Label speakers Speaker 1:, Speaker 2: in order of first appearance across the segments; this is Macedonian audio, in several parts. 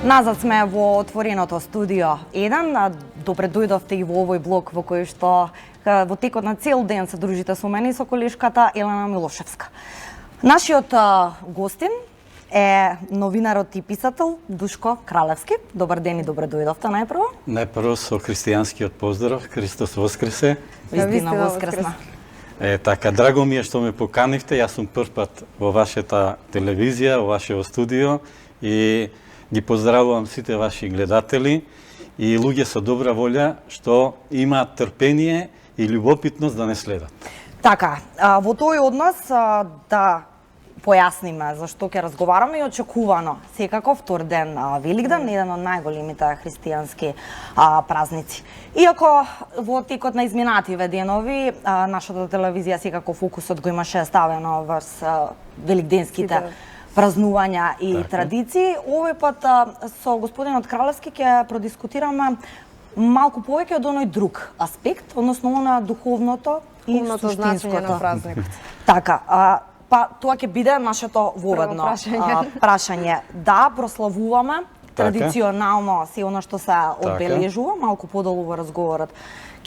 Speaker 1: Назад сме во отвореното студио 1. Добре дојдовте и во овој блок во кој што во текот на цел ден се дружите со мене и со колешката Елена Милошевска. Нашиот гостин е новинарот и писател Душко Кралевски. Добар ден и добре дојдовте најпрво.
Speaker 2: Најпрво со христијанскиот поздрав, Христос воскресе.
Speaker 1: Вистина воскресна.
Speaker 2: Така, драго ми е што ме поканивте. Јас сум прв пат во вашата телевизија, во вашето студио и ги поздравувам сите ваши гледатели и луѓе со добра волја што имаат трпение и љубопитност да не следат.
Speaker 1: Така, во тој однос да појасниме зашто ќе разговараме и очекувано секако втор ден Великден, еден од најголемите христијански празници. Иако во текот на изминативе денови нашата телевизија секако фокусот го имаше ставено врз великденските празнувања и традиции, овој пат со господинот Кралевски ќе продискутираме малку повеќе од оној друг аспект, односно на духовното и
Speaker 3: значење на празникот.
Speaker 1: Така, па тоа ќе биде нашето воведно прашање. Да, прославуваме традиционално се она што се одбележува, малку подолу во разговорот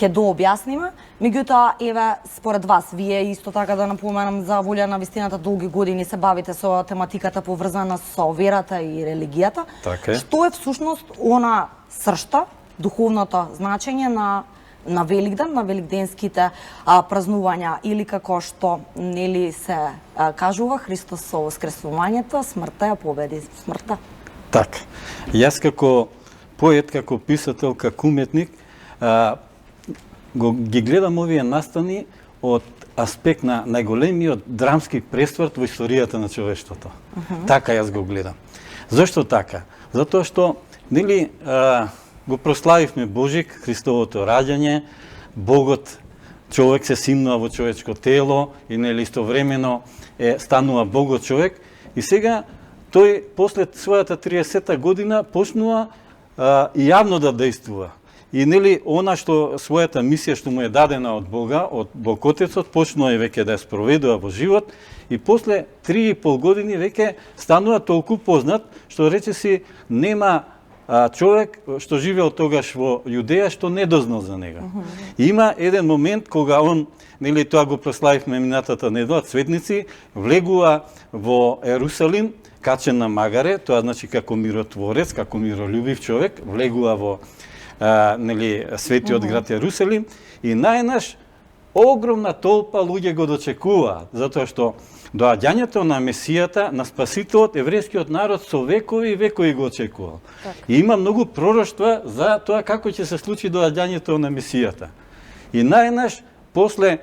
Speaker 1: ќе дообјасниме. Меѓутоа, еве, според вас, вие исто така да напоменам за волја на вистината долги години се бавите со тематиката поврзана со верата и религијата.
Speaker 2: Така.
Speaker 1: Што е всушност она сршта, духовното значење на Великден, на великденските празнувања, или како што нели се кажува, Христос со воскресувањето, смртта ја победи смртта.
Speaker 2: Така. Јас како поет, како писател, како уметник, ги гледам овие настани од аспект на најголемиот драмски пресврт во историјата на човештвото. Така јас го гледам. Зошто така? Затоа што нели го прославивме Божик, Христовото раѓање, Богот, човек се симнува во човечко тело и нели истовремено станува Богот човек и сега тој после својата 30-та година почнува и јавно да действува. И нели она што својата мисија што му е дадена од Бога, од Бог Отецот, почнува и веќе да ја спроведува во живот и после 3,5 години веќе станува толку познат што речиси нема човек што живеел тогаш во Јудеја што не дознал за него. И има еден момент кога он, нели тоа го прославивме минатата недела, цветници, влегува во Ерусалим, качен на магаре, тоа значи како миротворец, како миролюбив човек, влегува во нели светиот град Ерусалим и најнаш огромна толпа луѓе го дочекуваат, затоа што доаѓањето на Месијата, на Спасителот, еврејскиот народ со векови и векови го очекувал. И има многу пророштва за тоа како ќе се случи доаѓањето на Месијата. И најнаш после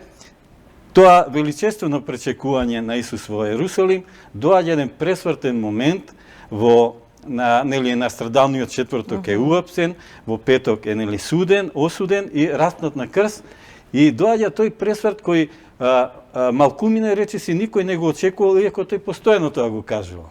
Speaker 2: тоа величествено пречекување на Исус во Ерусалим, доаѓа еден пресвртен момент во нели на страдалниот четврток е уапсен, во петок е нели суден, осуден и распнат на крст и доаѓа тој пресврт кој малкумина речиси никој не го очекувал, иако тој постојано тоа го кажувал.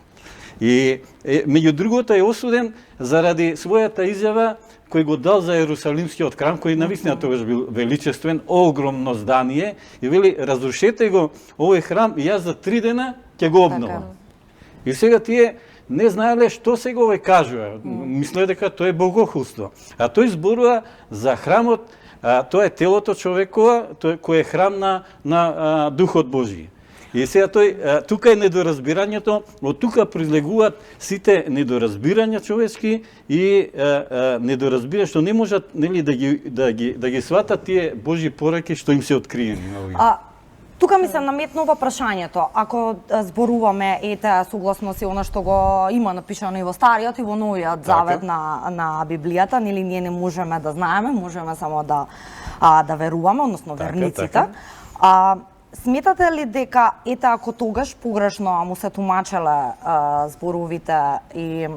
Speaker 2: И меѓу другото е осуден заради својата изјава кој го дал за Ерусалимскиот храм, кој навистина тогаш бил величествен, огромно здание и вели разрушете го овој храм и јас за 3 дена ќе го обновам. И сега тие не знаеле што сега овој кажува. Мислеле дека тоа е богохулство. А тој зборува за храмот, тоа е телото човекова, кој е храм на Духот Божи. И сега тука е недоразбирањето, од тука произлегуваат сите недоразбирања човечки и недоразбирања што не можат нели да ги сватат тие Божји пораки што им се откриени.
Speaker 1: Тука ми се наметнува прашањето, ако зборуваме согласно се она што го има напишано и во Стариот и во Новиот Завет на Библијата, нели ние не можеме да знаеме, можеме само да веруваме, односно верниците. Сметате ли дека ако тогаш погрешно му се тумачеле зборовите и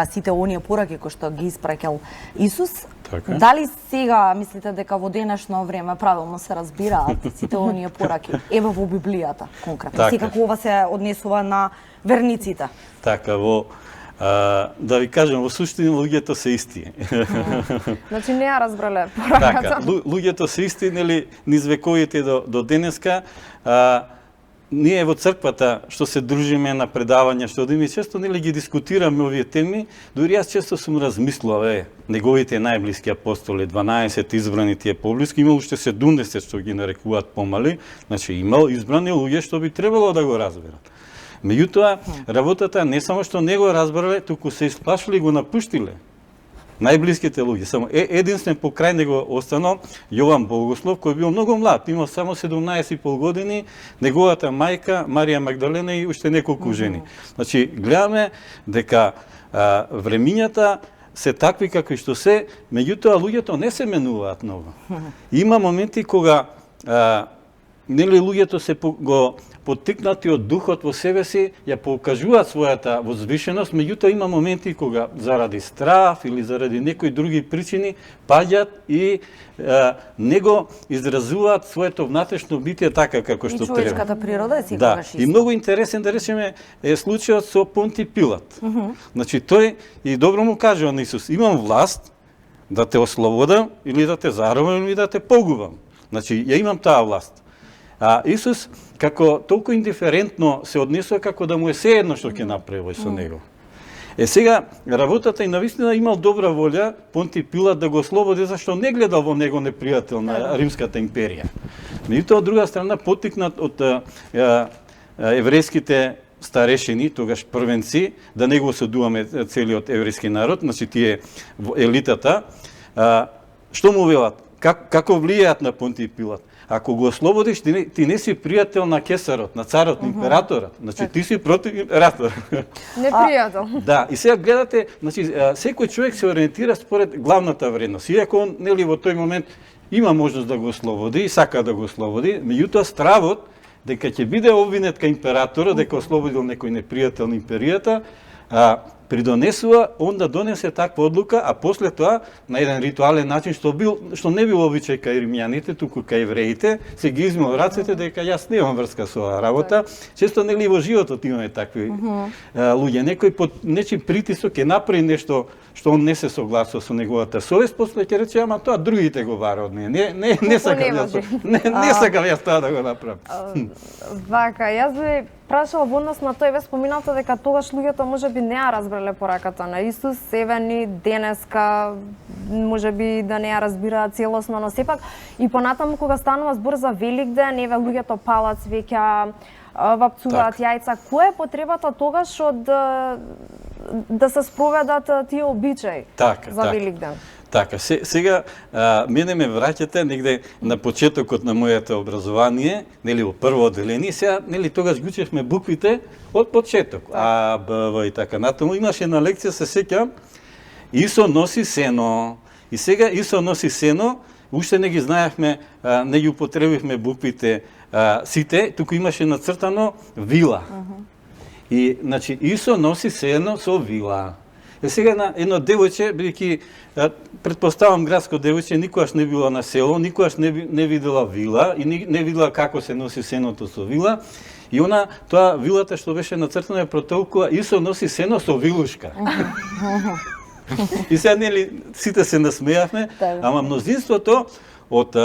Speaker 1: сите оние пораки кои што ги испраќал Исус, дали сега мислите дека во денешно време правилно се разбираат сите оние пораки? Ева во Библијата конкретно. Секако ова се однесува на верниците.
Speaker 2: Така, да ви кажем, во суштина луѓето се исти.
Speaker 3: Значи не ја разбрале пораката.
Speaker 2: Така, луѓето се исти, нели, низ вековите до денеска. ние во црквата што се дружиме на предавања, што одиме често нели ги дискутираме овие теми, дури јас често сум размислувал, неговите најблиски апостоли, 12 избрани тие поблиски, имало уште 70 што ги нарекуваат помали, значи имал избрани луѓе што би требало да го разберат. Меѓутоа, работата не само што не го разбрале, туку се исплашили и го напуштиле. Најблиските луѓе. Само единствен покрај него останал Јован Богослов, кој бил многу млад, имал само 17,5 години, неговата мајка Марија Магдалена и уште неколку жени. Значи, гледаме дека времињата се такви какви што се, меѓутоа луѓето не се менуваат многу. Има моменти кога нели луѓето се го поттикнати од духот во себе си, ја покажуваат својата возвишеност, меѓутоа има моменти кога заради страв или заради некои други причини паѓаат и не го изразуваат своето внатрешно битие така како што треба.
Speaker 1: И човечката природа е
Speaker 2: да,
Speaker 1: секогаш иста.
Speaker 2: и многу интересен да речеме е случајот со Понти Пилат. Значи тој и добро му кажува на Исус: имам власт да те ослободам или да те заробам или да те погубам. Значи ја имам таа власт. А Исус, како толку индиферентно се однесува, како да му е сеедно што ќе направи со него. Сега, работата и навистина имал добра волја Понти Пилат да го ослободи, зашто не гледал во него непријател на Римската империја. Меѓутоа, од друга страна, поттикнат од еврејските старешини, тогаш првенци, да не го осудуваме целиот еврејски народ, значи тие елитата, што му велат? Како влијаат на Понти Пилат? Ако го ослободиш, ти не си пријател на кесарот, на царот, на императорот. Значи ти си против императорот.
Speaker 3: Непријател.
Speaker 2: Да, и сега гледате, значи секој човек се ориентира според главната вредност. Иако он нели во тој момент има можност да го ослободи и сака да го ослободи, меѓутоа стравот дека ќе биде обвинет кај императорот дека ослободил некој непријател на империјата, придонесува он да донесе таква одлука, а после тоа на еден ритуален начин што не бил обичај кај римјаните, туку кај евреите, се ги измил рацете дека јас немам врска со оваа работа. Често нели во животот имаме такви луѓе, некој под нечим притисок ќе направи нешто што он не се согласува со неговата совест, после ќе рече ама тоа другите го бара од мене. Не сакам јас. Не сакам јас тоа да го направам.
Speaker 3: Вака, јас би прашала во однос на тој, ве споминавте дека тогаш луѓето можеби не ја разбрале пораката на Исус, еве ни денеска можеби да не ја разбираат целосно, но сепак и понатаму кога станува збор за Великден, еве луѓето палат свеќа, вапцуваат јајца, која е потребата тогаш од да се спроведат тие обичаи за Великден?
Speaker 2: Така, сега мене ме враќате негде на почетокот на моето образование, нели во прво одделение, сега нели тогаш ги учевме буквите од почеток, А, Б, В и така натаму. Имаше една лекција, се сеќам, Исо носи сено. И сега Исо носи сено, уште не ги знаевме, не ги употребивме буквите сите, туку имаше нацртано вила. И значи Исо носи сено со вила. Сега едно девојче, бидејќи претпоставам градско девојче, никогаш не било на село, никогаш не видела вила и не видела како се носи сеното со вила. И она, тоа вилата што беше нацртана е протолкува, Исо носи сено со вилушка. И сега нели сите се насмејавме, ама мнозинството од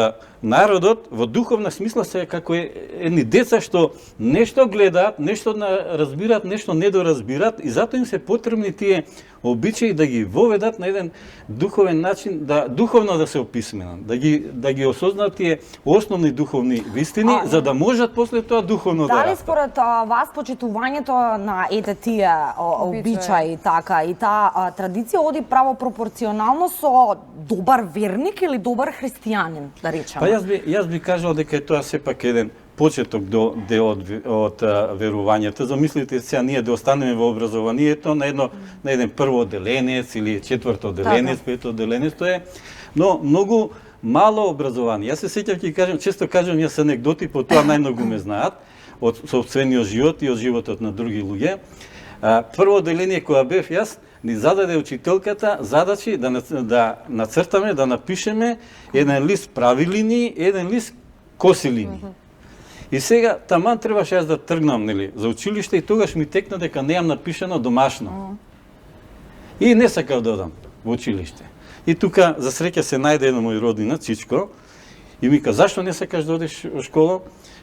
Speaker 2: народот во духовна смисла се како едни деца што нешто гледаат, нешто разбираат, нешто недоразбираат и затоа им се потребни тие обичаи да ги воведат на еден духовен начин, духовно да се описменат, да ги осознаат тие основни духовни вистини, за да можат после тоа духовно да
Speaker 1: Дали според вас почитувањето на тие обичаи така и таа традиција оди право пропорционално со добар верник или добар христијанин, да речеме?
Speaker 2: Па јас би кажал дека е тоа сепак еден почеток дел од верувањето. Замислите сега ние да останеме во образованието на еден прво одделенец или четврто одделенец, пето одделенец, тоа е, но многу мало образование. Јас се сеќам ќе кажам, често кажам јас анегдоти, по тоа најмногу ме знаат од сопствениот живот и од животот на други луѓе. Прво одделение кога бев јас, ни зададе учителката задачи да нацртаме, да напишеме еден лист прави линии, еден лист коси линии. И сега таман требаше јас да тргнам нели за училиште и тогаш ми текна дека неам напишано домашно. И не сакав да одам во училиште. И тука за среќа се најде едно мој роднина Чичко И ми ка, зашто не сакаш да одиш во школа?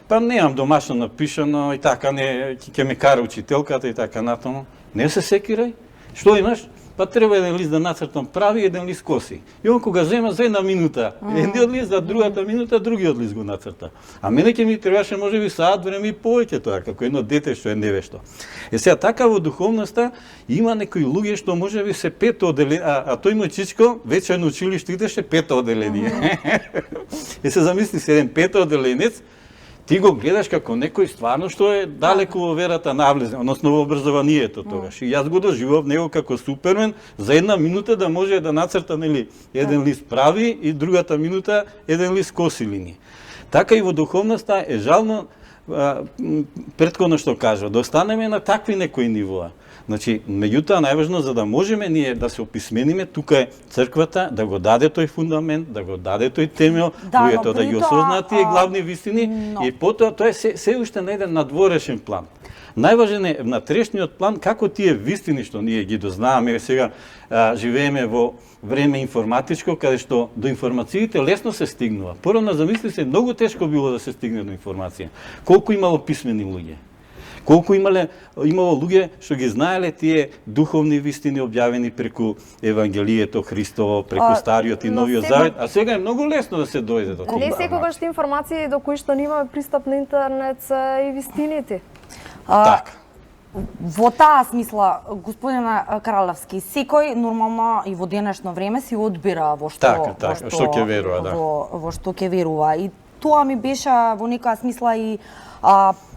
Speaker 2: Па немам домашно напишано и така, не, ќе ме кара учителката и така натаму. Не се секирај. Што имаш? Па треба еден лист да нацртам прави, еден лист коси. И он кога зема за една минута, едниот лист, за другата минута, другиот лист го нацрта. А мене ќе ми требаше можеби саат време и повеќе тоа, како едно дете што е невешто. Сега така во духовноста има некои луѓе што можеби се пето оделение, а тој мој чичко вече на училиште идеше пето оделение. И се замисли се еден пето оделенец, ти го гледаш како некој стварно што е далеку во верата навлезен, односно во образованието тогаш. И јас го доживав него како супермен за една минута да може да нацрта нели еден лист прави и другата минута еден лист коси линии. Така и во духовноста е жално претходно што кажа, да останеме на такви некои нивоа. Значи, меѓутоа најважно за да можеме ние да се описмениме, тука е црквата да го даде тој фундамент, да го даде тој темел, луѓето да ги осознаат тие главни вистини и потоа тоа е се уште на еден надворешен план. Најважен е внатрешниот план како тие вистини што ние ги дознаваме, сега живееме во време информатичко, каде што до информациите лесно се стигнува. Порано замисли се, многу тешко било да се стигне до информација. Колку имало писмени луѓе? Колку имало луѓе што ги знаеле тие духовни вистини објавени преку Евангелието Христово, преку Стариот и Новиот Завет, а сега е многу лесно да се дојде до тоа.
Speaker 3: Не секогаш информации до кои што немаме пристап на интернет се и вистините.
Speaker 2: Така.
Speaker 1: Во таа смисла, господина Кралевски, секој нормално и во денешно време си одбира во што
Speaker 2: што ќе верува, да.
Speaker 1: Во што ќе верува. И тоа ми беше во некоја смисла и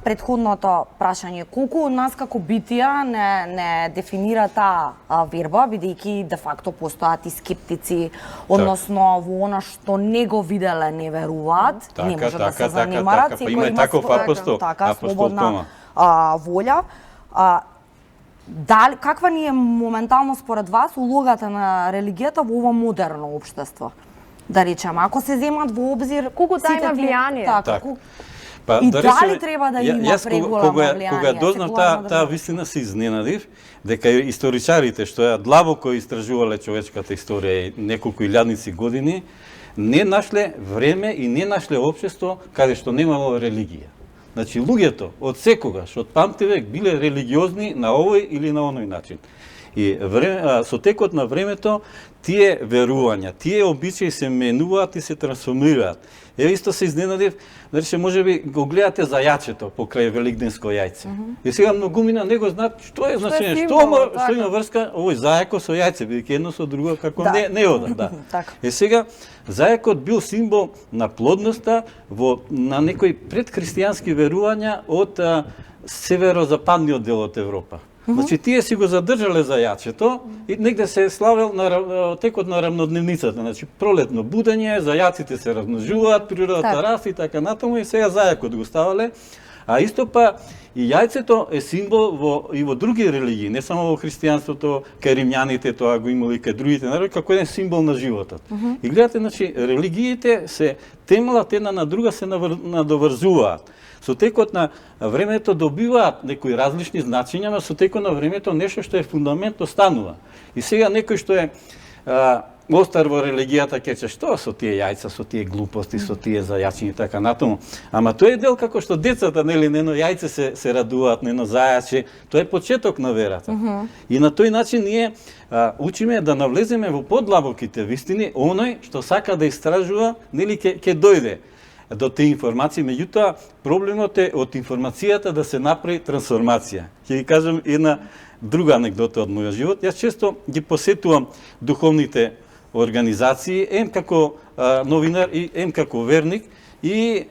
Speaker 1: претходното прашање. Колку од нас како битија не дефинира таа верба, бидејќи де факто постојат и скептици, односно во она што не го виделе не веруваат, не може да се занимарат,
Speaker 2: секој има таков апостол,
Speaker 1: слободна волја. Дали каква ни е моментално според вас улогата на религијата во ова модерно општество? Да речеме, ако се земат во обзир
Speaker 3: колку таа има влијание.
Speaker 2: Па,
Speaker 1: и дали треба да има преголемо влијание?
Speaker 2: Кога дознав таа вистина се изненадив, дека историчарите што ја длабоко истражувале човечката историја неколку илјадници години, не нашле време и не нашле општество каде што немало религија. Значи, луѓето од секогаш, од памтивек, биле религиозни на овој или на оној начин. И со текот на времето, тие верувања, тие обичаи се менуваат и се трансформираат. Исто се изненадив, значи можеби го гледате за јачето покрај великденско јајце. И сега многумина не го знаат што е значење, што има врска овој зајако со јајце, бидејќи едно со друго како не одат, да. И сега зајакот бил символ на плодноста на некои предхристијански верувања од северозападниот дел од Европа. Значи, тие си го задржале за јачето и негде се славел на текот на рамнодневницата. Значи, пролетно будење, зајаците се размножуваат, природата расте и така натаму и сега зајакот го ставале. А исто па и јајцето е символ и во други религии, не само во христијанството, кај римјаните тоа го имало и кај другите народи, како еден символ на животот. И гледате, значи, религиите се темелат една на друга, се надоврзуваат. Со текот на времето добиваат некои различни значења, но со текот на времето нешто што е фундамент останува. И сега некој што е остар во религијата ќе што со тие јајца, со тие глупости, со тие зајачиња и така натаму. Ама тоа е дел како што децата, нели, нено јајце се радуваат, нено зајаче, тоа е почеток на верата. И на тој начин ние учиме да навлеземе во подлабоките вистини, оној што сака да истражува, нели ќе дојде до тие информации, меѓутоа проблемот е од информацијата да се направи трансформација. Ќе ви кажам една друга анегдота од мојот живот. Јас често ги посетувам духовните организации, ем како новинар и ем како верник, и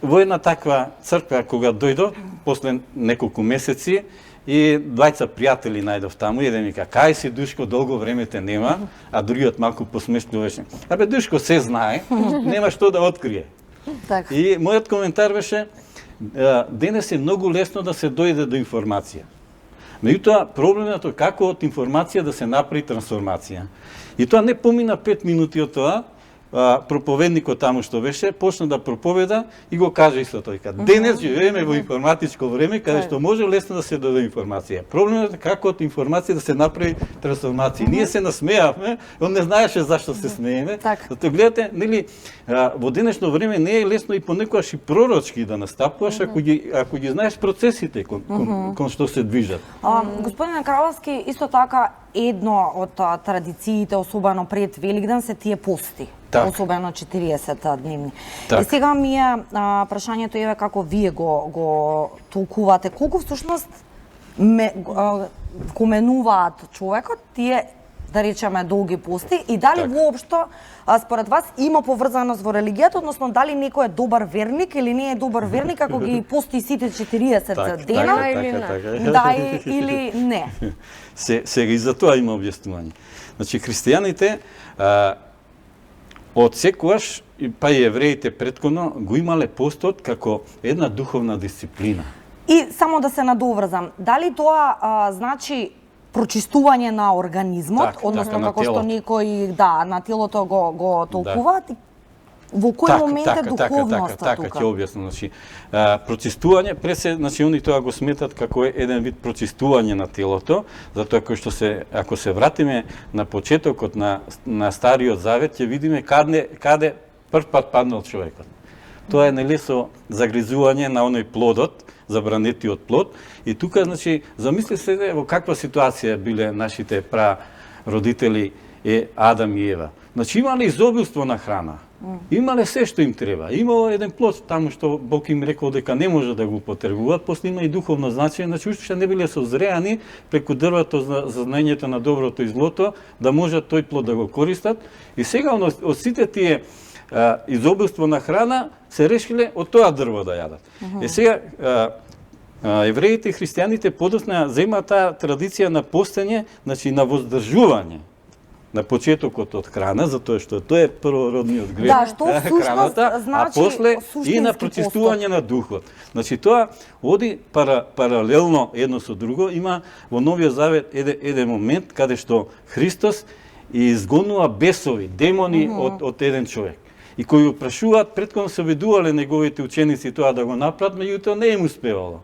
Speaker 2: во една таква црква кога дојдов после неколку месеци и двајца пријатели најдов таму, еден ми ка, кај си Душко, долго време те нема, а другиот малку посмешливеше. Абе Душко се знае, нема што да открие. И мојот коментар беше, денес е многу лесно да се дојде до информација. Меѓутоа, проблемот е како од информација да се направи трансформација. И тоа не помина 5 минути од тоа, проповедникот таму што беше, почна да проповеда и го кажа исто тој. Денес живееме во информатичко време, каде што може лесно да се даде информација. Проблемот е како од информација да се направи трансформација. Ние се насмеавме, он не знаеше зашто се смееме. Зато гледате, нели, во денешно време не е лесно и понекогаш и пророчки да настапуваш ако ги знаеш процесите кон што се движат.
Speaker 1: Господине Краловски, исто така едно од традициите, особено пред Великден, се тие пости. Особено 40 дневни. И сега ми е прашањето еве како вие го толкувате, колку всушност го менуваат човекот тие, да речеме, долги пости и дали воопшто според вас има поврзаност во религијата, односно дали некој е добар верник или не е добар верник ако ги пости сите 40 дена или не? Да или не?
Speaker 2: Сега и за тоа има објаснување. Значи, христијаните од секогаш, па и евреите претходно, го имале постот како една духовна дисциплина.
Speaker 1: И само да се надоврзам, дали тоа значи прочистување на организмот, односно како што некои на телото го толкуваат, во кој момент е духовноста тука?
Speaker 2: Така ќе објаснам, значи прочистување значи они тоа го сметат како еден вид прочистување на телото, затоа ако се вратиме на почетокот на Стариот Завет, ќе видиме каде прв пат паднал човекот. Тоа е нели со загризување на оној плодот, забранетиот плод, и тука, значи, замисли се во каква ситуација биле нашите прародители Адам и Ева. Значи, имале изобилство на храна, имале се што им треба, имало еден плод таму што Бог им рекол дека не може да го потргуваат, после има и духовно значење, значи уште не биле созреани преку дрвото за знаењето на доброто и злото, да можат тој плод да го користат, и сега од сите тие изобилство на храна се решиле од тоа дрво да јадат. Сега евреите и христијаните подосна земаат таа традиција на постење, значи на воздржување на почетокот од храна, затоа што тоа е првородниот грех, храната, а после и на прочистување на духот. Значи тоа оди паралелно едно со друго. Има во Новиот Завет еден момент каде што Христос изгонува бесови, демони од еден човек. И кои го прашуваат, претходно се ведувале неговите ученици тоа да го направат, меѓутоа не им успевало.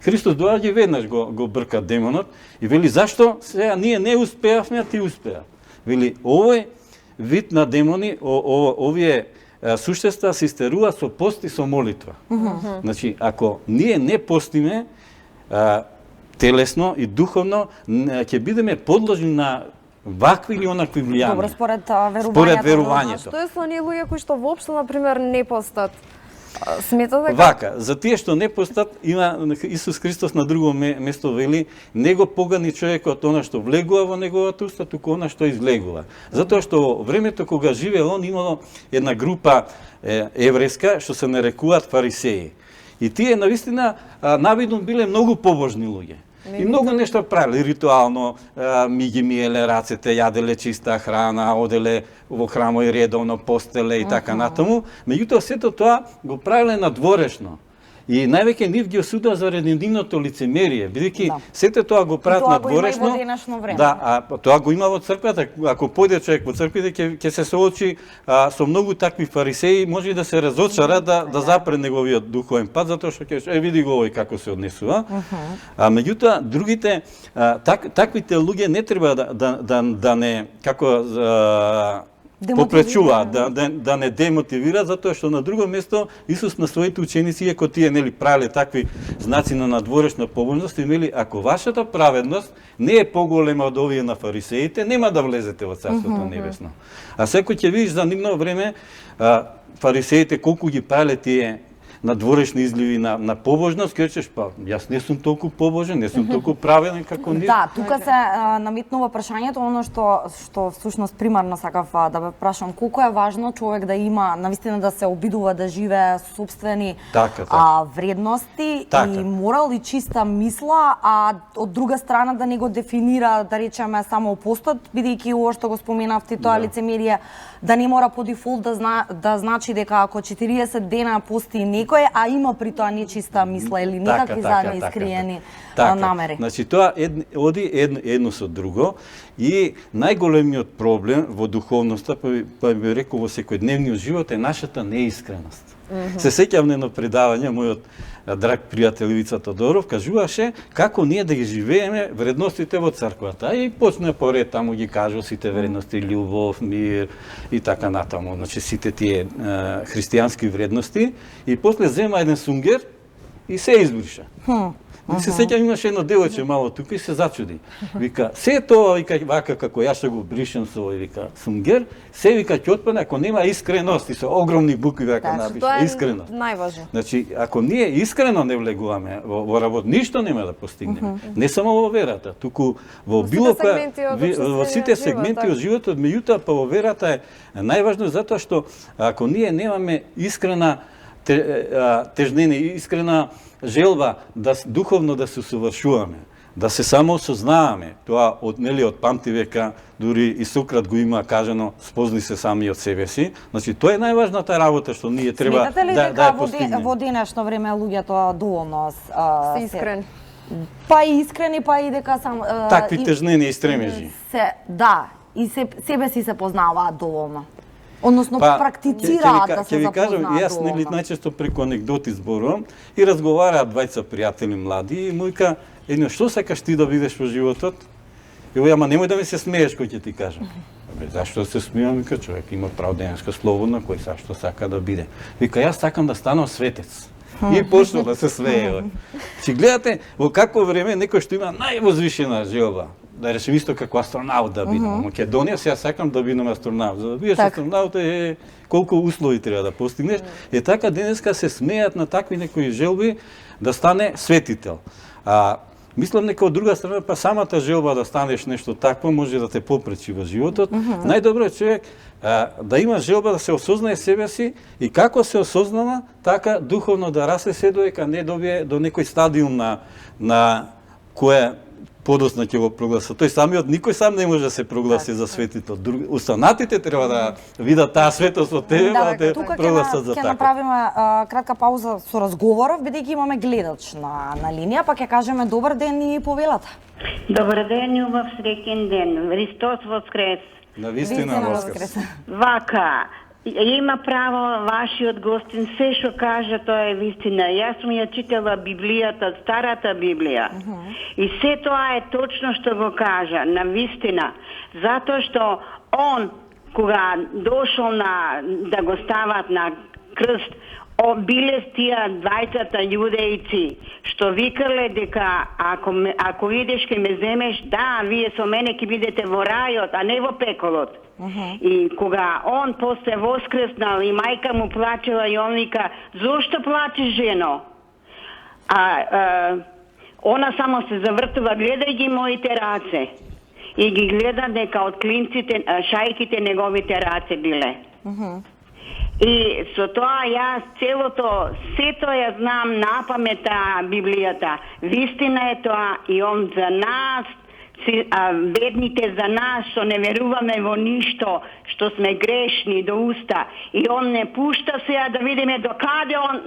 Speaker 2: Христос доаѓа и веднаш го брка демонот и вели зашто сега ние не успеавме, а ти успеа. Вели овој вид на демони, овие суштества се истеруваат со пост и со молитва. Значи, ако ние не постиме телесно и духовно, ќе бидеме подложни на вакви или онакви влијанија.
Speaker 1: Добро, според верувањето.
Speaker 3: Што е со оние луѓе кои што воопшто, например, не постат? Сметат дека
Speaker 2: вака, за тие што не постат, има Исус Христос на друго место вели, не го погани човекот она што влегува во неговата уста, туку она што излегува. Затоа што времето кога живеел он, имало една група еврејска што се нарекуваат фарисеи. И тие навистина навидно биле многу побожни луѓе. И многу нешто правиле, ритуално, ги миеле рацете, јаделе чиста храна, оделе во храмо и редовно постеле и така натаму. Меѓутоа сето тоа го правиле надворешно. И највеќе нив ги осудува заради нивното лицемерие, бидејќи сето тоа го прават надворешно. Да, а тоа го има во црквата. Ако појде човек во црквите ќе се соочи со многу такви фарисеи, може и да се разочара да запре неговиот духовен пат, затоа што ќе види го овој како се однесува. А меѓутоа другите таквите луѓе не треба да не како попречуваат, да не демотивираат, затоа што на друго место Исус на своите ученици, иако тие нели правеле такви знаци на надворешна побожност, и нели ако вашата праведност не е поголема од овие на фарисеите, нема да влезете во Царството небесно. А секој ќе видиш за нивно време фарисеите колку ги правеле тие надворешни изливи на побожност, ќе речеш, па, јас не сум толку побожен, не сум толку праведен како нив.
Speaker 1: Да, тука се наметнува прашањето, оно што всушност примарно сакав да ве прашам, колку е важно човек да има, навистина да се обидува да живее собствени вредности и морал и чиста мисла, а од друга страна да не го дефинира, да речеме, само постот, бидејќи ова што го споменавте, тоа лицемерие, да не мора по дефолт да значи дека ако 40 дена пости некој, некој, а има при тоа нечиста мисла или некакви задни искриени намери.
Speaker 2: Значи тоа оди едно со друго и најголемиот проблем во духовноста, па би рекол во секојдневниот живот е нашата неискреност. Се сеќавам на едно предавање, мојот драг пријател Ивица Тодоров кажуваше како ние да ги живееме вредностите во црквата. И почна поред таму ги кажу сите вредности, љубов, мир и така натаму. Значи сите тие христијански вредности и после зема еден сунгер и се избриша. Се сеќам, имаше едно девојче мало тука и се зачуди. Вика, се тоа, вика, вака како јас што го бришам со овој, вика, сунгер, се вика ќе отпадне ако нема искреност и со огромни букви вака напише искреност.
Speaker 3: Најважно.
Speaker 2: Значи, ако ние искрено не влегуваме во работа, ништо нема да постигнеме. Не само во верата, туку во било во сите сегменти од животот, меѓутоа па во верата е најважно затоа што ако ние немаме искрена тежнина, искрена желба да духовно да се усовршуваме, да се самоосознаваме, тоа од памти века, дури и Сократ го има кажано, спозни се сами од себе си. Значи тоа е најважната работа што ние треба да постигнеме.
Speaker 1: Во денешно време луѓето доволно
Speaker 3: се искрени.
Speaker 1: Па и искрени, па и дека сам
Speaker 2: такви тежнени и стремежи.
Speaker 1: И себе си се познаваат доволно. Односно практицираат да се запознаат доволно.
Speaker 2: Јас најчесто преку анегдоти зборувам и разговараат двајца пријатели млади и му вика, што сакаш ти да бидеш во животот? И овој, ама немој да ми се смееш кој ќе ти кажам. Зашто се смеам? Вика, човек има право денеска слободна, кој зашто сака да биде. Вика, јас сакам да станам светец. И почна да се смее. Чи гледате во какво време некој што има највозвишена желба, да речем исто како астронавт да бидам. Во Македонија сега сакам да бидам астронавт. За да бидеш астронавт е колку услови треба да постигнеш. Е така денеска се смеат на такви некои желби да стане светител. Мислам дека од друга страна па самата желба да станеш нешто такво може да те попречи во животот. Најдобро е човек да има желба да се осознае себе си и како се осознава, така духовно да расте се додека не добие до некој стадиум на која подосна ќе го прогласа. Тој самиот никој сам не може да се прогласи за светител. Останатите треба да видат таа светост од тебе, да те прогласат за така.
Speaker 1: Ќе направиме кратка пауза со разговоров, бидејќи имаме гледач на линија, па ќе кажеме добар ден и повелата.
Speaker 4: Добар ден и убав среќен ден. Христос воскрес.
Speaker 2: Навистина воскрес.
Speaker 4: Вака, има право вашиот гостин, се што кажа тоа е вистина. Јас сум ја читала Библијата, старата Библија. И се тоа е точно што го кажа, на вистина. Затоа што он, кога дошол да го стават на крст, биле тие двајцата јудејци, што викале дека ако идеш ке ме земеш, да, вие со мене ќе бидете во рајот, а не во пеколот. И кога он после воскреснал и мајка му плачела и он вика, зошто плачеш, жено? Она само се завртува, гледај ги моите раце. И ги гледа дека од клинците, шајките неговите раце биле. И со тоа јас сето ја знам напамета Библијата. Вистина е тоа и он за нас, бедните за нас, што не веруваме во ништо, што сме грешни до уста. И он не пушта сега да видиме докаде он,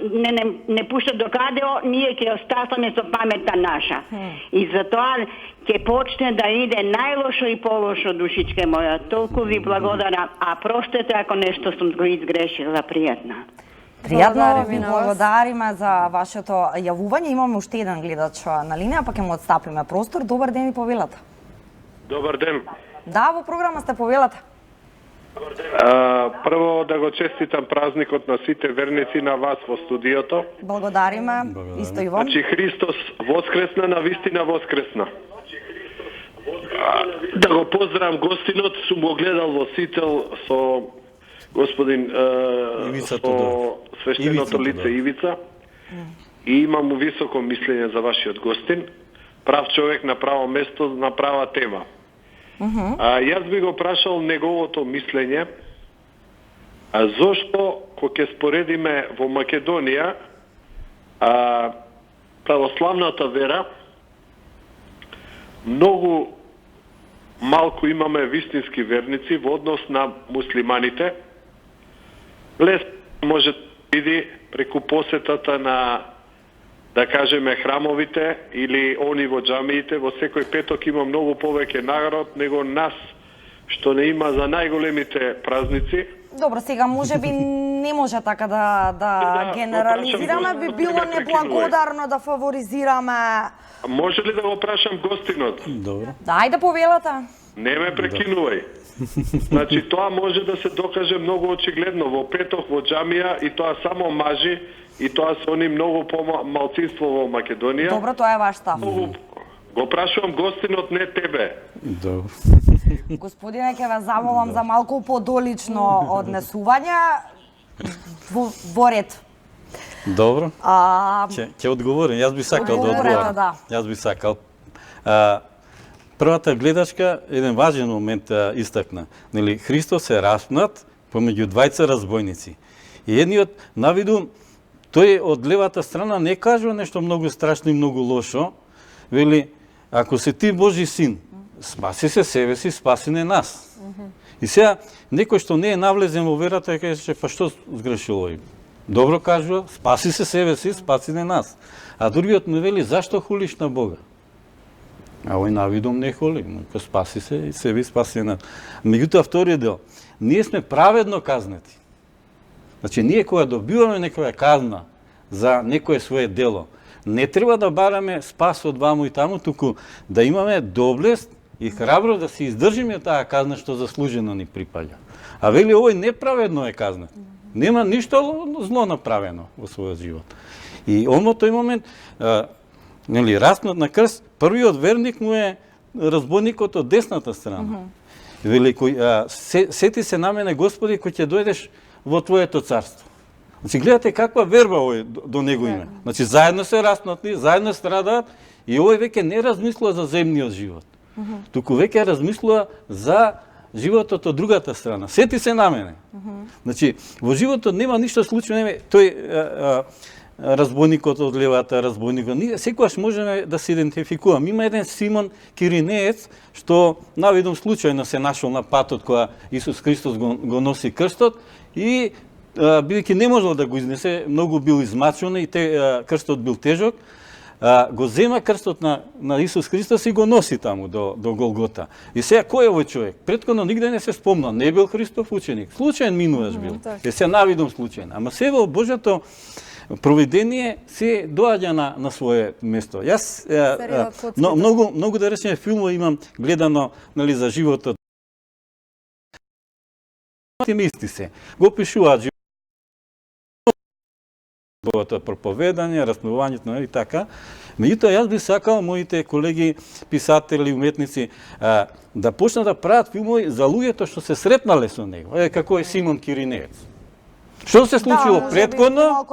Speaker 4: не пушта докаде он, ние ќе остасаме со памета наша. И затоа ќе почне да иде најлошо и полошо, душичке моја. Толку ви благодарам, а простете ако нешто сум го изгрешила, пријатно.
Speaker 1: Пријатно, ви благодариме за вашето јавување. Имаме уште еден гледач на линија, па ќе му отстапиме простор. Добар ден и повелата.
Speaker 5: Добар ден.
Speaker 1: Да, во програма сте повелата.
Speaker 5: Прво да го честитам празникот на сите верници на вас во студиото.
Speaker 1: Благодариме. Исто и вам.
Speaker 5: Значи Христос воскресна, навистина воскресна. Да го поздравам гостинот, сум го гледал во Сител со господин со свештеното лице Ивица и имам високо мислење за вашиот гостин. Прав човек на право место, на права тема. Јас би го прашал неговото мислење зошто кога ќе споредиме во Македонија православната вера многу малку имаме вистински верници во однос на муслиманите. Лес може да види преку посетата на, да кажеме, храмовите или они во џамиите, во секој петок има многу повеќе народ него нас, што не има за најголемите празници.
Speaker 1: Добро, сега може би не може така да генерализираме, би било неблагодарно да фаворизираме.
Speaker 5: Може ли да го прашам гостинот?
Speaker 2: Добро.
Speaker 1: Дај да повелате.
Speaker 5: Не ме прекинувај. Значи, тоа може да се докаже многу очигледно во петок во џамија и тоа само мажи и тоа се они многу малцинство во Македонија.
Speaker 1: Добро, тоа е ваш став.
Speaker 5: Го прашувам гостинот, не тебе.
Speaker 2: Добро.
Speaker 1: Господине, ќе ве замолам за малку подолично однесување во ред.
Speaker 2: Добро. Ќе одговорам. Јас би сакал да одговорам.
Speaker 1: Да.
Speaker 2: Јас би сакал. Првата гледачка еден важен момент истакна. Нели Христос е распнат помеѓу двајца разбойници. И едниот навиду тој од левата страна не кажува нешто многу страшно и многу лошо. Вели, ако се ти Божи син, спаси се себе си, спаси не нас. И сега некој што не е навлезен во верата ќе каже, па што сгрешил овој? Добро кажува, спаси се себе си, спаси не нас. А другиот му вели, зашто хулиш на Бога? А овој навидом не хули, спаси се и себе спаси не нас. Меѓутоа вториот дел, ние сме праведно казнети. Значи, ние кога добиваме некоја казна за некое свое дело, не треба да бараме спас од ваму и таму, туку да имаме доблест и храбро да се издржиме таа казна што заслужено ни припаѓа. А вели овој неправедно е казнет. Нема ништо зло направено во својот живот. И он во тој момент, нели, распнат на крст, првиот верник му е разбойникот од десната страна. Вели, сети се на мене, Господи, кој ќе дојдеш во Твоето царство. Значи, гледате каква верба овој до него име. Значи, заедно се распнати, заедно страдаат и овој веќе не размислува за земниот живот. Туку веќе размислува за животот од другата страна. Сети се на мене. Значи, во животот нема ништо случајно, тој разбойникот од левата, разбойникот. Ние секогаш можеме да се идентификуваме. Има еден Симон Киринеец, што навидом случајно се нашол на патот кога Исус Христос го носи крстот и бидејќи не можел да го изнесе, многу бил измачен и крстот бил тежок, го зема крстот на Исус Христос и го носи таму до Голгота. И сега кој е овој човек? Претходно нигде не се спомна, не бил Христов ученик. Случаен минуваш бил. Е сега навидом случаен. Ама се во Божјото провидение се доаѓа на свое место. Јас многу да речеме филмови имам гледано, нали, за животот. Исти се. Го пишуваат животот, проповедање, распнувањето и така. Меѓутоа јас би сакал моите колеги писатели, уметници да почнат да прават филмови за луѓето што се сретнале со него. Како е Симон Киринеец. Што се случило претходно,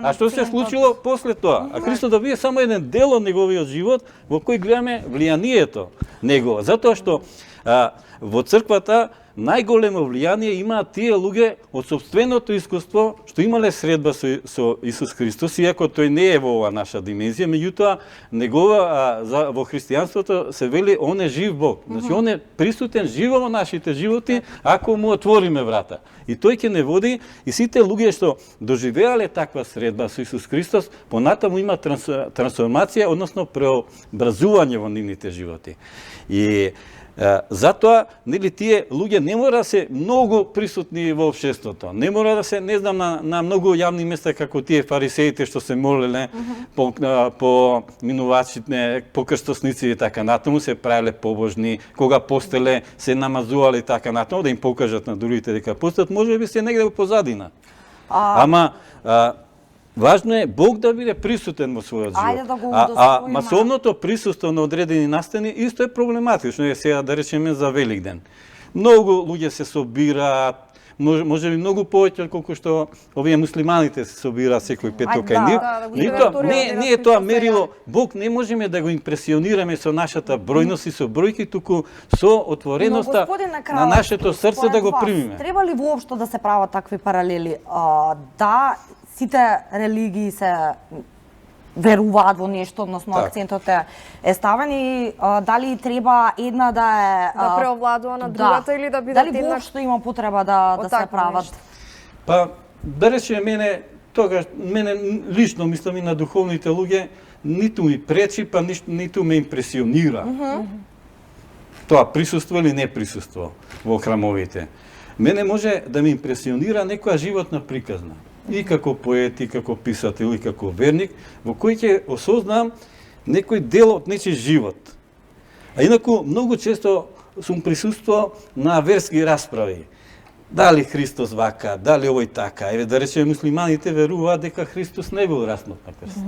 Speaker 2: а што се случило после тоа? А Христос да биде само еден дел од неговиот живот во кој гледаме влијанието негово. Затоа што во црквата најголемо влијание имаат тие луѓе од сопственото искуство што имале средба со Исус Христос, иако тој не е во оваа наша димензија, меѓутоа негова во христијанството се вели он е жив Бог. Значи он е присутен живо во нашите животи ако му отвориме врата. И тој ќе не води и сите луѓе што доживеале таква средба со Исус Христос, понатаму има трансформација, односно преобразување во нивните животи. И затоа, нели, тие луѓе не мора да се многу присутни во општеството. Не мора да се, не знам, на многу јавни места како тие фарисеите што се молеле по минувачите, по крстосници и така натаму, се правеле побожни, кога постеле се намазувале и така натаму, да им покажат на другите дека постат, може би се негде во позадина. Ама важно е Бог да биде присутен во својот живот. Масовното присуство на одредени настани исто е проблематично. Е сега да речеме за Великден. Многу луѓе се собираат, може би многу повеќе колку што овие муслиманите се собираат секој петок кај нив. Не е тоа мерило. Бог не можеме да го импресионираме со нашата бројност и со бројки, туку со отвореноста на нашето срце да го примиме.
Speaker 1: Треба ли воопшто да се прават такви паралели? Да, сите религии се веруваат во нешто, односно акцентот е ставен и дали треба една да е
Speaker 3: да преовладува на другата или да бидат
Speaker 1: дали воопшто има потреба да се прават?
Speaker 2: Па, да речеме, мене тогаш мене лично мислам и на духовните луѓе ниту ми пречи, па ниту ме импресионира. Тоа присуство или не присуство во храмовите. Мене може да ме импресионира некоја животна приказна. И како поет, и како писател, и како верник, во кој ќе осознам некој дел од нечи живот. А инаку, многу често сум присуствувал на верски расправи. Дали Христос вака, дали овој така. Еве да речеме муслиманите веруваат дека Христос не бил распнат на крст.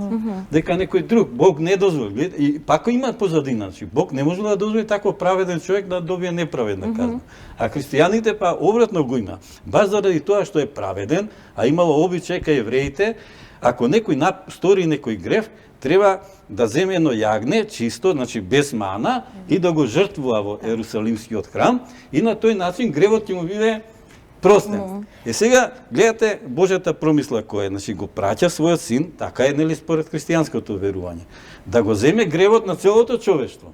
Speaker 2: Дека некој друг, Бог не дозволи. И пака има позадина, значи Бог не може да дозволи таков праведен човек да добие неправедна казна. А христијаните па обратно го има. Баш заради тоа што е праведен, а имало обичај кај евреите, ако некој стори некој грев, треба да земе едно јагне, чисто, значи без мана, и да го жртвува во Ерусалимскиот храм, и на тој начин гревот ќе му биде простен. Е сега, гледате Божјата промисла која е, значи го праќа својот син, така е нели според христијанското верување, да го земе гревот на целото човештво.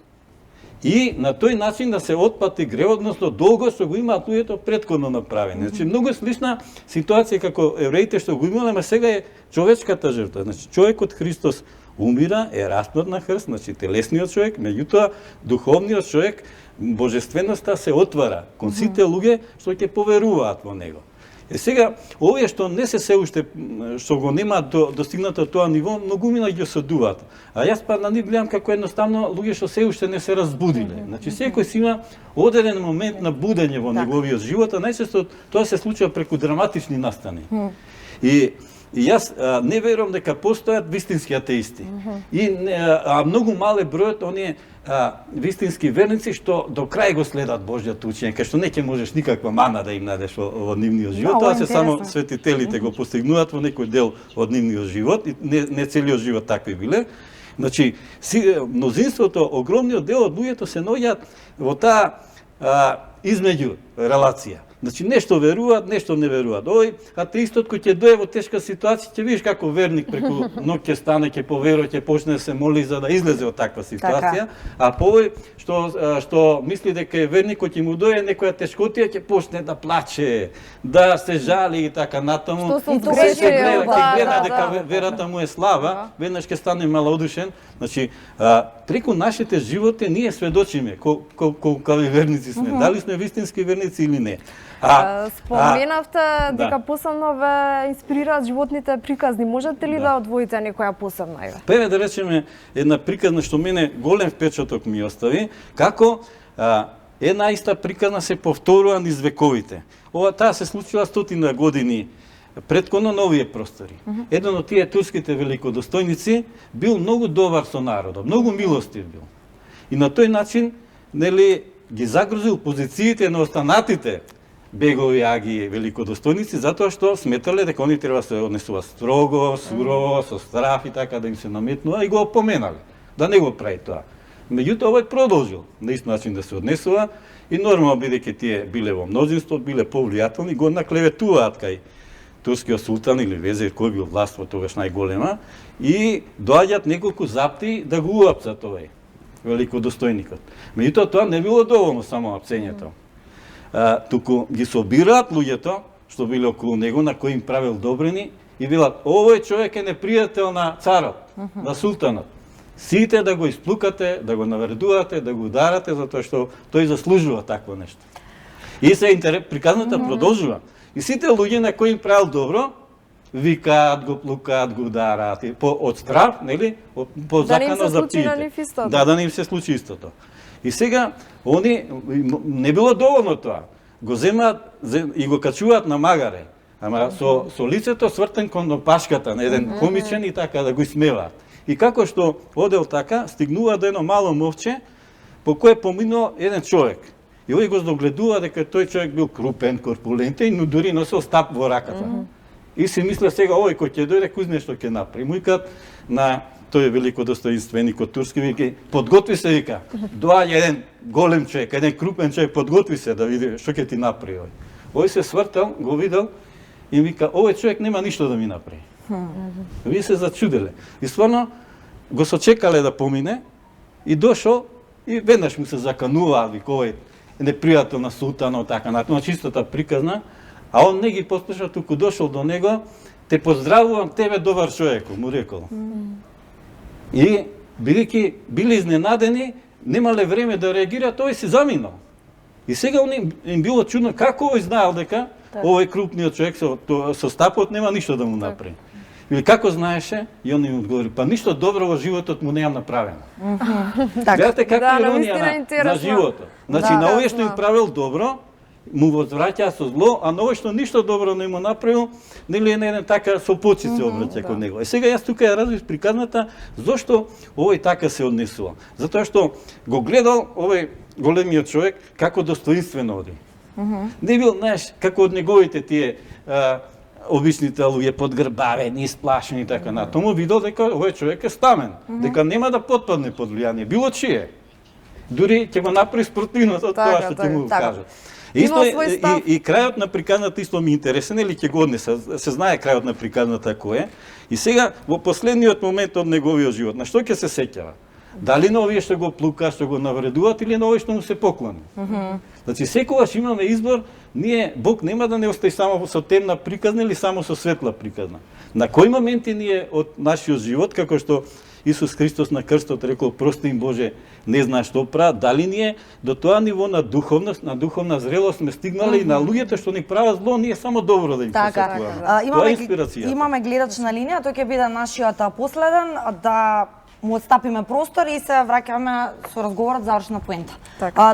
Speaker 2: И на тој начин да се отпати гревот, односно долго што го имаат луѓето претходно направени. Значи многу слична ситуација како евреите што го имале, ама сега е човечката жртва. Значи човекот Христос умира, е распнат на крст, значи телесниот човек, меѓутоа духовниот човек, божественоста се отвара кон сите луѓе што ќе поверуваат во него. Е сега, овие што не се уште, што го немаат достигнато тоа ниво, многумина ги осудуваат. А јас па на нив гледам како едноставно луѓе што се уште не се разбудиле. Значи секој си има одреден момент на будење во неговиот живот, а најчесто тоа се случува преку драматични настани. И јас не верувам дека постојат вистински атеисти. А многу мал е бројот оние вистински верници што до крај го следат Божјото учење, кај што не ќе можеш никаква мана да им најдеш во нивниот живот, тоа се само светителите го постигнуваат во некој дел од нивниот живот, и не целиот живот такви биле. Значи, мнозинството, огромниот дел од луѓето се наоѓаат во таа измеѓу релација. Значи, нешто веруваат, нешто не веруваат. Овој атеистот кој ќе дое во тешка ситуација, ќе видиш како верник преку ноќ ќе стане, ќе поверува, ќе почне да се моли за да излезе од таква ситуација. А овој што мисли дека е верник, кој ќе му дое некоја тешкотија, ќе почне да плаче, да се жали и така натаму.
Speaker 3: Што сум
Speaker 2: ќе гледа дека верата му е слаба, веднаш ќе стане малодушен. Значи, преку нашите животи ние сведочиме колкави верници сме, дали сме вистински верници или не.
Speaker 3: Споменавте дека посебно ве инспирираат животните приказни. Можете ли да одвоите некоја посебна?
Speaker 2: Еве да речеме една приказна што мене голем впечаток ми остави, како една иста приказна се повторува низ вековите. Таа се случила 100 години претходно на овие простори. Еден од тие турските великодостојници бил многу добар со народот, многу милостив бил. И на тој начин, нели, ги загрузил позициите на останатите бегови аги великодостојници, затоа што сметале дека они треба да се однесуваат строго, сурово, со страф и така да им се наметнува, и го опоменале да не го прави тоа. Меѓутоа овој продолжил на ист начин да се однесува и нормално бидејќи тие биле во мнозинство, биле повлијателни, го наклеветуваат кај турскиот султан или везир кој бил власт во тогаш најголема, и доаѓаат неколку запти да го уапцат овој великодостојникот. Меѓутоа тоа не било доволно само апцењето. Туку ги собираат луѓето што биле околу него, на кои им правил добрини, и велат: овој човек е непријател на царот, на султанот. Сите да го исплукате, да го навредувате, да го ударате, затоа што тој заслужува такво нешто. И се приказната продолжува. И сите луѓе на кои им правил добро, викаат, го плукаат, го удараат, од страв, нели, по закано за пиите. Да не им се случи истото. И сега, они, не било доволно тоа. Го земаат и го качуваат на магаре, ама со лицето свртен кон опашката на еден комичен и така да го исмеваат. И како што одел така, стигнува до едно мало мовче, по кое поминал еден човек. И овој го здогледува дека тој човек бил крупен, корпулентен, но дури носел стап во раката. И си мисля сега овој кој ќе дојде, кој нешто ќе направи. Муикат на тој великодостоинственикот турски, вика: подготви се, вика. Доаѓа еден голем човек, еден крупен човек, подготви се да види што ќе ти направи овој. Овој се свртал, го видел и вика: овој човек нема ништо да ми направи. Вие се зачуделе. И стварно го сочекале да помине и дошол и веднаш му се заканува, вика, овој непријател на султанот, така на чистата приказна, а он не ги послуша, туку дошол до него те поздравувам тебе, добар човеко, му рекол. И бидејќи били изненадени, немале време да реагираат, тој си заминал. И сега им било чудно како овој знаел дека овој крупниот човек со стапот нема ништо да му направи. Или како знаеше? И он им одговори, па ништо добро во животот му не ја направено. Гледате каква иронија на животот. Значи, на овој што им правил добро, му возвраќа со зло, а на овој што ништо добро не му направил, нели е на еден така со почит се обраќа кон него. И сега јас тука ја развив приказната зошто овој така се однесува. Затоа што го гледал овој големиот човек како достоинствено оди. Не бил, знаеш, како од неговите тие обичните луѓе подгрбавени, исплашени и така натаму, видел дека овој човек е стамен, дека нема да потпадне под влијание, било чие. Дури ќе го направи спротивното од тоа што ќе му кажат. Исто и крајот на приказната исто ми интересен, или ќе го однеса, се знае крајот на приказната кој е. И сега во последниот момент од неговиот живот, на што ќе се сеќава? Дали на овие што го плука, што го навредуваат, или на овие што му се поклони? Значи секогаш имаме избор, Бог нема да не остави само со темна приказна или само со светла приказна. На кои моменти ние од нашиот живот, како што Исус Христос на крстот рекол, прости им Боже, не знаеш што прават, дали ние до тоа ниво на духовност, на духовна зрелост сме стигнале и на луѓето што ни прават зло, ние само добро да им посетуваме. Тоа е инспирацијата.
Speaker 1: Имаме гледач на линија, тој ќе биде нашиот последен, да му отстапиме простор и се враќаме со разговорот завршна поента.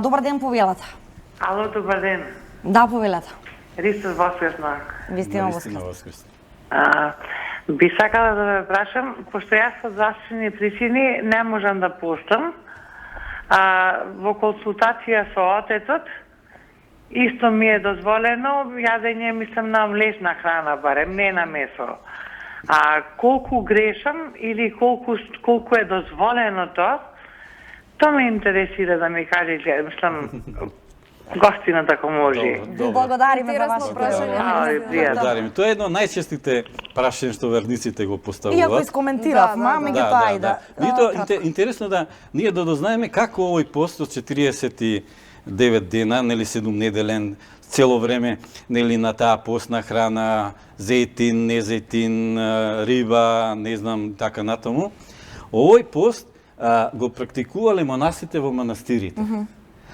Speaker 1: Добар ден, повелете.
Speaker 6: Ало, добар ден.
Speaker 1: Да, повелете.
Speaker 6: Христос воскресна.
Speaker 1: Вистина воскресна.
Speaker 6: Би сакала да ве прашам, пошто јас по здравствени причини не можам да постам, во консултација со отецот, исто ми е дозволено јадење, мислам, на млечна храна барем, не на месо. Колку грешам или колку е дозволено тоа ме интересира да ми кажете, мислам, гостината ако може.
Speaker 1: Благодариме за вашето прашање.
Speaker 2: Благодариме. Тоа е едно од најчестите прашања што верниците го поставуваат.
Speaker 1: Иако искоментиравме, меѓутоа и да.
Speaker 2: Интересно да ние да дознаеме како овој пост од 49 дена, нели 7-неделен, цело време нели на таа постна храна, зејтин, не зејтин, риба, не знам така натаму. Овој пост го практикувале монасите во манастирите.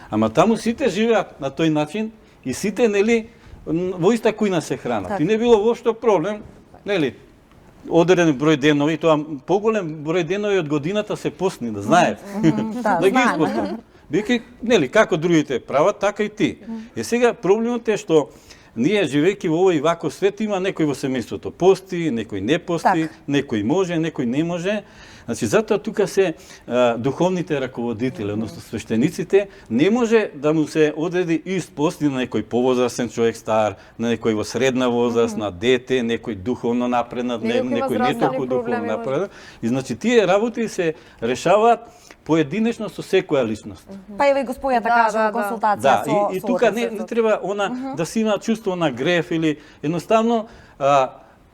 Speaker 2: Ама таму сите живеат на тој начин и сите нели во иста кујна се хранат. И не било воопшто проблем, нели, одреден број денови, тоа поголем број денови од годината се постни, да знаете. Да ги испостат. Бејќи, нели, како другите прават, така и ти. И сега проблемот е што ние живејќи во овој вако свет има некој во семејството пости, некој не пости, некој може, некој не може. Значи, затоа тука се духовните раководители, односно свештениците, не може да му се одреди ист пост на некој повозрастен човек стар, на некој во средна возраст, на дете, некој духовно напреднат, некој не толку духовно напреднат. И значи тие работи се решаваат поединечно со секоја личност.
Speaker 1: Па еве господјата кажа во консултација со
Speaker 2: и тука не треба она да си има чувство на грев или едноставно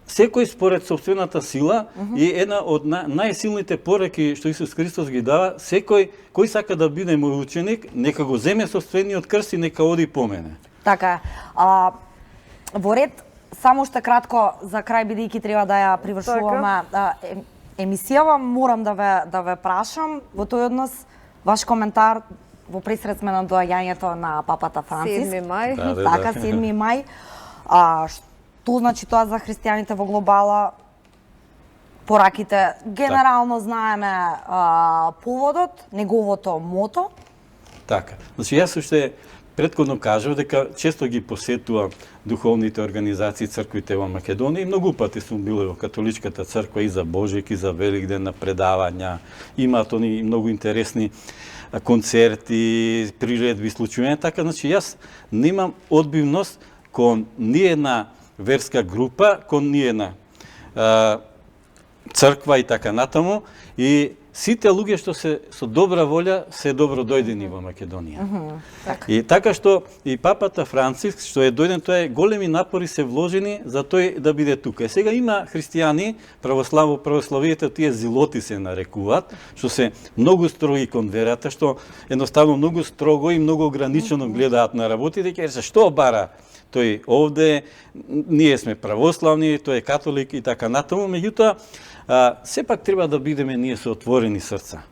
Speaker 2: секој според собствената сила и една од најсилните пореки што Исус Христос ги дава, секој кој сака да биде мој ученик, нека го земе собствениот крст и нека оди по мене.
Speaker 1: Така е. Во ред, само уште кратко за крај, бидејќи треба да ја привршуваме емисијава, морам да ве прашам во тој однос ваш коментар во пресред сме на доаѓањето на папата Франциск.
Speaker 3: 7 мај.
Speaker 1: Така, 7 мај. Што значи тоа за христијаните во глобала? Пораките, генерално знаеме поводот, неговото мото.
Speaker 2: Така. Значи јас уште претходно кажав дека често ги посетувам духовните организации, црквите во Македонија и многу пати сум бил во католичката црква и за Божик и за Великден на предавања. Имаат они многу интересни концерти, приредби, случувања, така значи јас немам одбивност кон ниедна верска група, кон ниедна црква и така натаму, и сите луѓе што се со добра волја се добро дојдени во Македонија. И така што и папата Франциск што е дојден, тоа е големи напори се вложени за тој да биде тука. Сега има христијани, православието тие зилоти се нарекуваат, што се многу строги кон верата, што едноставно многу строго и многу ограничено гледаат на работите, ќе се што бара тој овде, ние сме православни, тој е католик и така натаму, меѓутоа сепак треба да бидеме ние со отворени срца.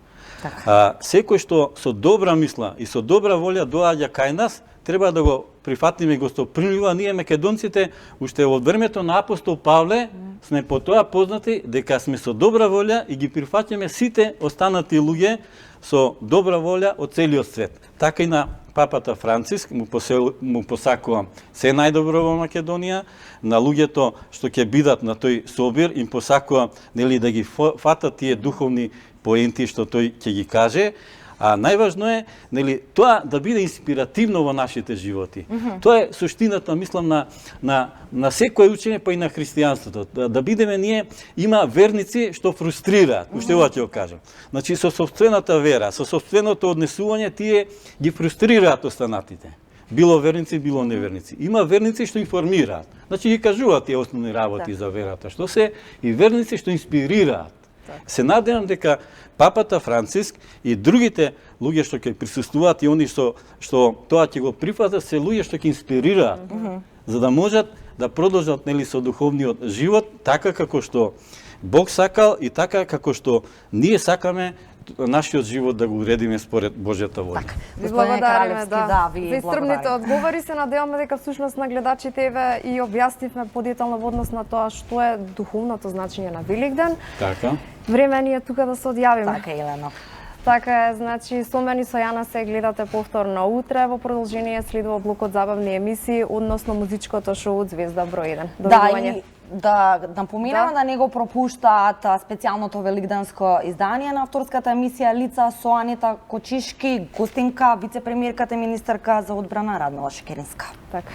Speaker 2: Секој што со добра мисла и со добра волја доаѓа кај нас, треба да го прифатиме гостопримливо. Ние македонците уште од времето на апостол Павле сме по тоа познати дека сме со добра волја и ги прифаќаме сите останати луѓе со добра волја од целиот свет. Така и на папата Франциск му посакувам се најдобро во Македонија, на луѓето што ќе бидат на тој собир им посакувам нели да ги фатат тие духовни поенти што тој ќе ги каже. А најважно е нели тоа да биде инспиративно во нашите животи. Тоа е суштината, мислам, на секое учење, па и на христијанството. Да бидеме ние, има верници што фрустрираат, уште ова ќе го кажам. Значи со сопствената вера, со сопственото однесување тие ги фрустрираат останатите. Било верници, било неверници. Има верници што информираат. Значи ги кажуваат тие основни работи за верата, што се и верници што инспирираат. Се надевам дека папата Франциск и другите луѓе што ќе присуствуваат и они што тоа ќе го прифатат, се луѓе што ќе инспирираат, за да можат да продолжат нели со духовниот живот така како што Бог сакал и така како што ние сакаме нашиот живот да го уредиме според Божјата волја.
Speaker 3: Ви благодариме,
Speaker 1: ви
Speaker 3: за истрпните одговори. Се надеваме дека всушност на гледачите еве и објаснивме подетално во однос на тоа што е духовното значење на Великден.
Speaker 2: Така.
Speaker 3: Време ни е тука да се одјавиме.
Speaker 1: Така, Елено.
Speaker 3: Така е, значи, со мене со Јана се гледате повторно утре, во продолжение следува блокот забавни емисии, односно музичкото шоу Звезда број 1.
Speaker 1: Да, и да напоменаме да не го пропуштаат специјалното великденско издание на авторската емисија Лица со Анита Кочишки, гостинка, вице-премиерката и министерка за одбрана Радмила Шекеринска.
Speaker 3: Така.